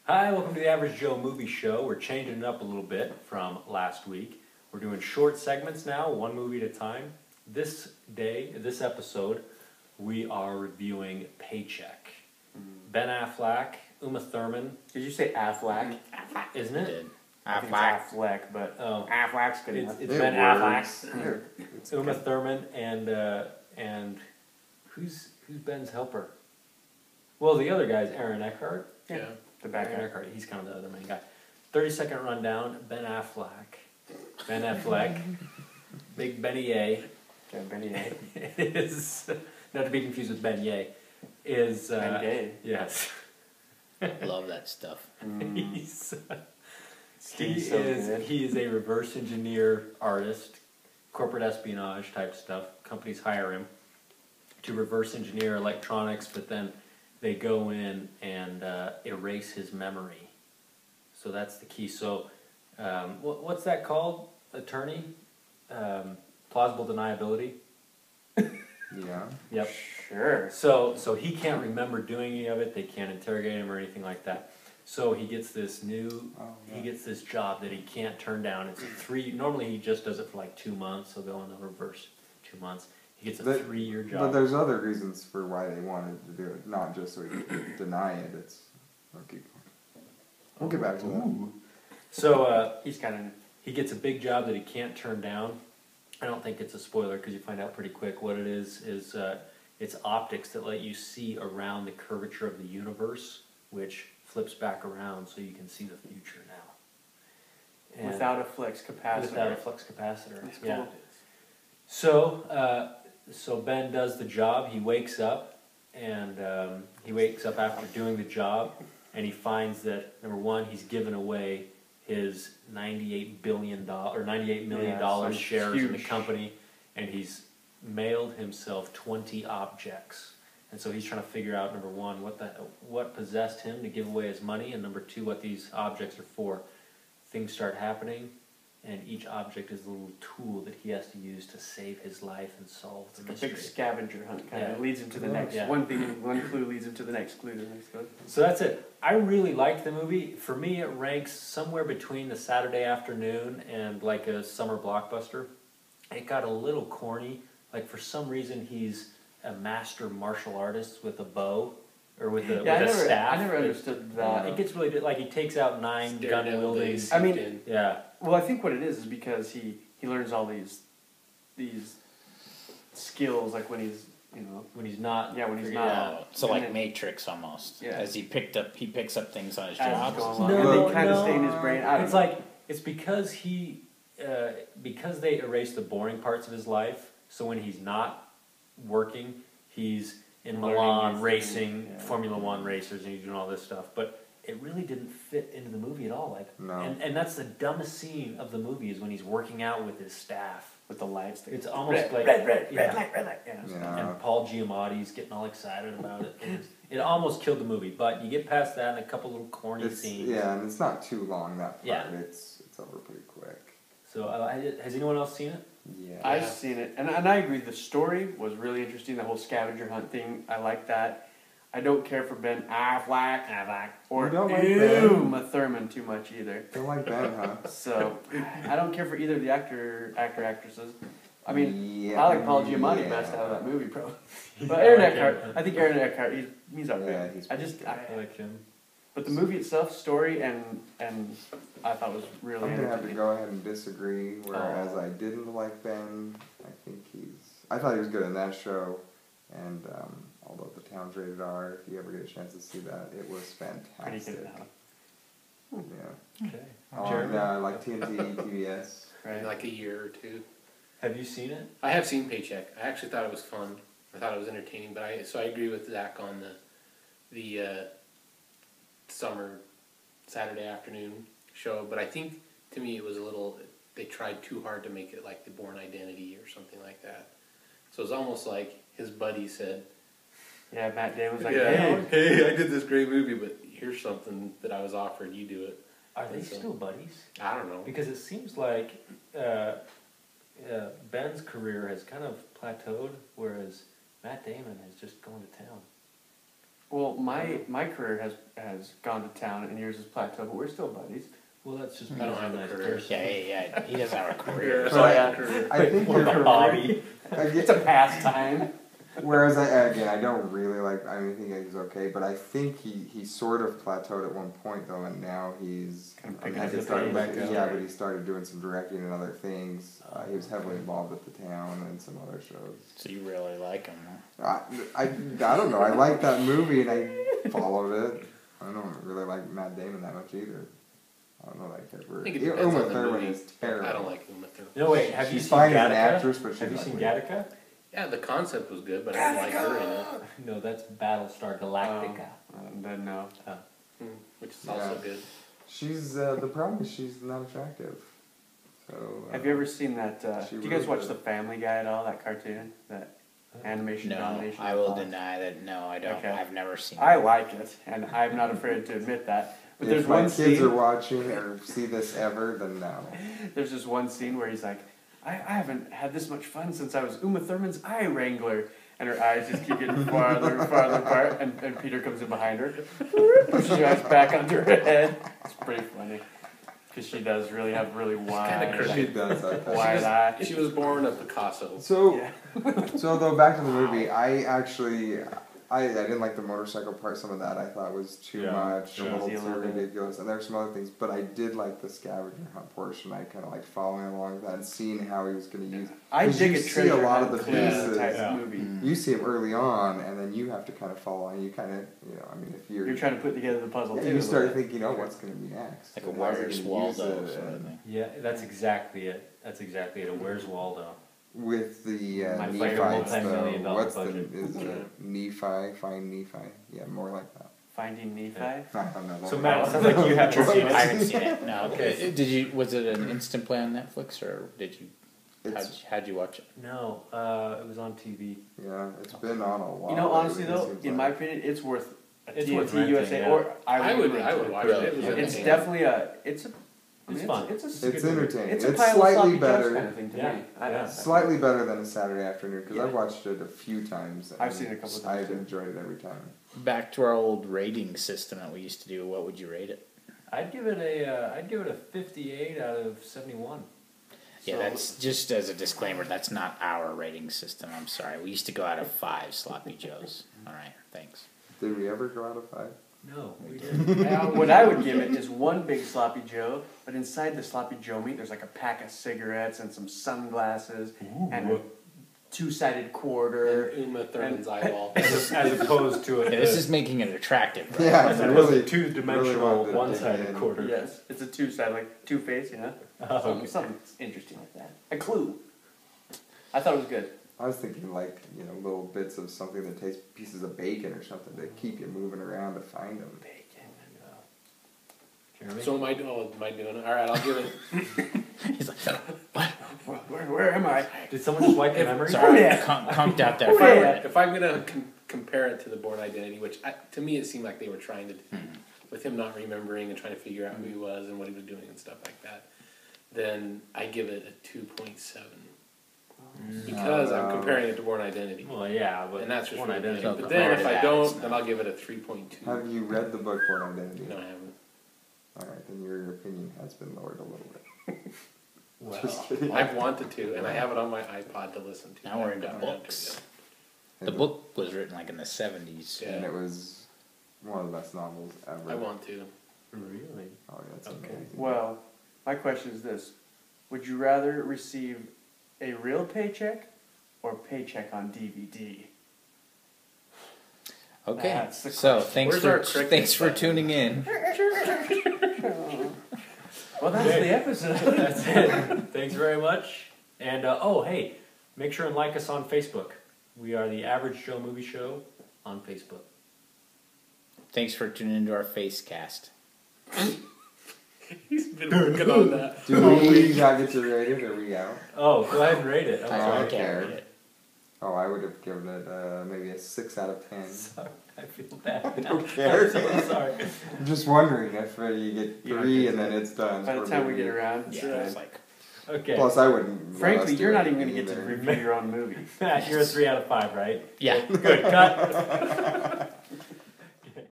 Hi, welcome to the Average Joe Movie Show. We're changing it up a little bit from last week. We're doing short segments now, one movie at a time. This episode, we are reviewing PayCheck. Ben Affleck, Uma Thurman. Did you say Affleck? Isn't it? I think it's Affleck, but Affleck's good enough. It's Ben Affleck, Uma Thurman, and who's Ben's helper? Well, the other guy's Aaron Eckhart. Yeah. The back Aaron Eckhart, he's kind of the other main guy. 30-second rundown, Ben Affleck. Big Benny A. Yeah, Benny A. Is, not to be confused with Ben Ye, is... Ben Gay. Yes. Love that stuff. He is a reverse engineer artist, corporate espionage type stuff. Companies hire him to reverse engineer electronics, but then they go in and erase his memory. So that's the key. So what's that called, attorney? Plausible deniability? Yeah. Yep. Sure. So he can't remember doing any of it. They can't interrogate him or anything like that. So he gets this he gets this job that he can't turn down. It's normally he just does it for like 2 months. So they'll in the reverse 2 months. He gets a 3-year job. But there's other reasons for why they wanted to do it, not just so he could deny it. We'll get back to that. So he gets a big job that he can't turn down. I don't think it's a spoiler because you find out pretty quick what it is it's optics that let you see around the curvature of the universe, which flips back around so you can see the future now. And without a flux capacitor. Without a flux capacitor. That's yeah. Cool. So Ben does the job. He wakes up, and he wakes up after doing the job, and he finds that number one, he's given away his $98 million shares in the company, and he's mailed himself 20 objects. And so he's trying to figure out, number one, what possessed him to give away his money, and number two, what these objects are for. Things start happening, and each object is a little tool that he has to use to save his life and solve the mystery. A big scavenger hunt kind of leads him to the next. Yeah. One clue leads him to the next clue. So that's it. I really liked the movie. For me, it ranks somewhere between the Saturday afternoon and like a summer blockbuster. It got a little corny. Like for some reason, he's a master martial artist with a bow. Or with a staff. I never understood that. It gets really like he takes out 9 gun wielding. I mean, yeah. Well, I think what it is because he learns all these skills like when he's not. Yeah, when he's not. Yeah. So like Matrix almost. Yeah. As he picks up things on his job. No, they kind of stay in his brain. It's because because they erase the boring parts of his life. So when he's not working, he's in Milan racing Formula One racers, and he's doing all this stuff. But it really didn't fit into the movie at all. And that's the dumbest scene of the movie is when he's working out with his staff. With the lights. It's almost red light. Yeah. And Paul Giamatti's getting all excited about it. It almost killed the movie, but you get past that and a couple little corny scenes. Yeah, and it's not too long, that part. Yeah. It's over pretty quick. So has anyone else seen it? Yeah. I've seen it, and I agree. The story was really interesting. The whole scavenger hunt thing, I like that. I don't care for Ben Affleck or Uma Thurman too much either. Don't like Ben, huh? So I don't care for either of the actresses. I mean, I like Paul Giamatti best out of that movie, probably. But Aaron Eckhart, I think Aaron Eckhart, he's up there. I like him. But the movie itself, story, and I thought was really I'm going to have to entertaining. go ahead and disagree, whereas I didn't like Ben. I thought he was good in that show, and although The Town's rated R, if you ever get a chance to see that, it was fantastic. Yeah. Okay. On like TNT, TBS. Right. Like a year or two. Have you seen it? I have seen PayCheck. I actually thought it was fun. I thought it was entertaining, but I agree with Zach on the summer Saturday afternoon show. But I think to me it was they tried too hard to make it like The Bourne Identity or something like that. So it's almost like his buddy said, yeah, Matt Damon's like, hey, I did this great movie, but here's something that I was offered. You do it. Are they still buddies? I don't know. Because it seems like Ben's career has kind of plateaued, whereas Matt Damon has just gone to town. Well, my career has gone to town and yours is plateaued, but we're still buddies. Well, that's just I don't have a career. Yeah. He doesn't have a career. I think More of a hobby. It's a pastime. Whereas I don't really like. I think he's okay, but I think he sort of plateaued at one point though, and now he's Kind of I picking mean, up he the started pace. but he started doing some directing and other things. He was heavily involved at the town and some other shows. So you really like him, huh? I don't know. I liked that movie and I followed it. I don't really like Matt Damon that much either. I don't know that I care for I think it depends Uma on the Thurman movie. is terrible. I don't like Uma Thurman. No, wait, have you She's seen fine as an Gattaca? actress, but she's Have you not seen great. Gattaca? Yeah, the concept was good, but I didn't like her in it. No, that's Battlestar Galactica. Then no. Which is also good. She's the problem is she's not attractive. So Have you ever seen that? she Do you guys really watch did. The Family Guy at all? That cartoon, that animation No, domination. I will deny that. No, I don't. Okay. I've never seen I it. like it, and I'm not afraid to admit that. But If there's my one kids scene. are watching or see this ever, then no. There's this one scene where he's like, I haven't had this much fun since I was Uma Thurman's eye wrangler. And her eyes just keep getting farther and farther apart, and Peter comes in behind her, pushes her eyes back onto her head. It's pretty funny. Because she does really have really wide, kinda She does that. wide eyes. She was born a Picasso. So, Yeah. so though back to the movie, I didn't like the motorcycle part. Some of that I thought was too much, a little Cheesy a too little bit. ridiculous. And there's some other things, but I did like the scavenger hunt portion. I kind of like following along with that and seeing how he was going to use. I 'cause dig you a see treasure a lot of hunt the clue pieces. type movie. You see him early on, and then you have to kind of follow, and you kind of, if You're trying to put together the puzzle yeah, too. you a start little bit. thinking, what's going to be next? Like a And how's he Where's gonna Waldo use sort it, of and thing. Yeah, that's exactly it. That's exactly it. A Where's Waldo? with the My Nephites, favorite multi-million though, dollar what's budget. is it Nephi? Find Nephi? Yeah, more like that. Finding Nephi. I don't know. So Matt, it sounds like you haven't seen I it. haven't seen it. No. Okay. Did you? Was it an instant play on Netflix, or did you? It's, How'd you watch it? No, it was on TV. yeah, it's been on a while. You know, honestly lately, it though, seems in like. my opinion, it's worth a It's TNT worth renting, USA, yeah. or I would rent watch Really? it. It was It's entertaining. definitely It's fun. It's It's entertaining. It's It's a pile of slightly sloppy joes better. kind of thing to Yeah, me. yeah. Slightly better than a Saturday afternoon because Yeah. I've watched it a few times. I've and seen it a couple of times, I've too. enjoyed it every time. Back to our old rating system that we used to do. What would you rate it? I'd give it a 58 out of 71. Yeah, So- that's just as a disclaimer. That's not our rating system. I'm sorry. We used to go out of 5 sloppy joes. All right, thanks. Did we ever go out of 5? No, we didn't. What I would give it is one big sloppy Joe, but inside the sloppy Joe meat, there's like a pack of cigarettes and some sunglasses and a two-sided quarter. And Uma Thurman's eyeball. As opposed to Yeah, this is making it attractive. Right? Yeah, as it's opposed really to two-dimensional, wanted to one-sided dig in. quarter. Yes, it's a two-sided, like two-face, you know? Oh, okay. Something interesting like that. A clue. I thought it was good. I was thinking like, little bits of something that tastes pieces of bacon or something to keep you moving around to find them. Bacon. Jeremy? So am I doing it? Alright, I'll give it. He's like, what? Where am I? Did someone just wipe your memory? Sorry, yeah. conked out there Oh, for a yeah. minute. If I'm gonna compare it to the Born Identity, which to me it seemed like they were trying to do, with him not remembering and trying to figure out who he was and what he was doing and stuff like that, then I give it a 2.7 because I'm comparing it to Born Identity, Well, yeah, but and that's just one really identity. good. So But then if compared I to that, don't, it's then not. I'll give it a 3.2. Have you read the book Born Identity? No, I haven't. Alright, then your opinion has been lowered a little bit. Well, Just kidding. I've wanted to, and I have it on my iPod to listen to. Now we're I haven't into gotten around to it books. yet. The book was written like in the 70s. Yeah. And it was one of the best novels ever. I want to. really? Oh, yeah, that's Okay. amazing. Well, my question is this. Would you rather receive a real paycheck or a paycheck on DVD? Okay, That's the so question. thanks Where's for our cricket tuning in. Well, that's Okay. the episode. That's it. Thanks very much. And, hey, make sure and like us on Facebook. We are the Average Joe Movie Show on Facebook. Thanks for tuning into our Facecast. He's been working on that. Do we not get to rate it? Are we out? Oh, go ahead and rate it. I'm I sorry. don't can't care. read it. Oh, I would have given it maybe a 6 out of 10. Sorry, I feel bad. I don't care. I'm so sorry. I'm just wondering if you get You don't 3 get and to- then it's done. By the or time we maybe- get around, Yeah, it's like Okay. Plus, I wouldn't. let frankly, us do you're not it even going to get to either. review your own movie. Matt, you're a 3 out of 5, right? yeah. Good. Cut.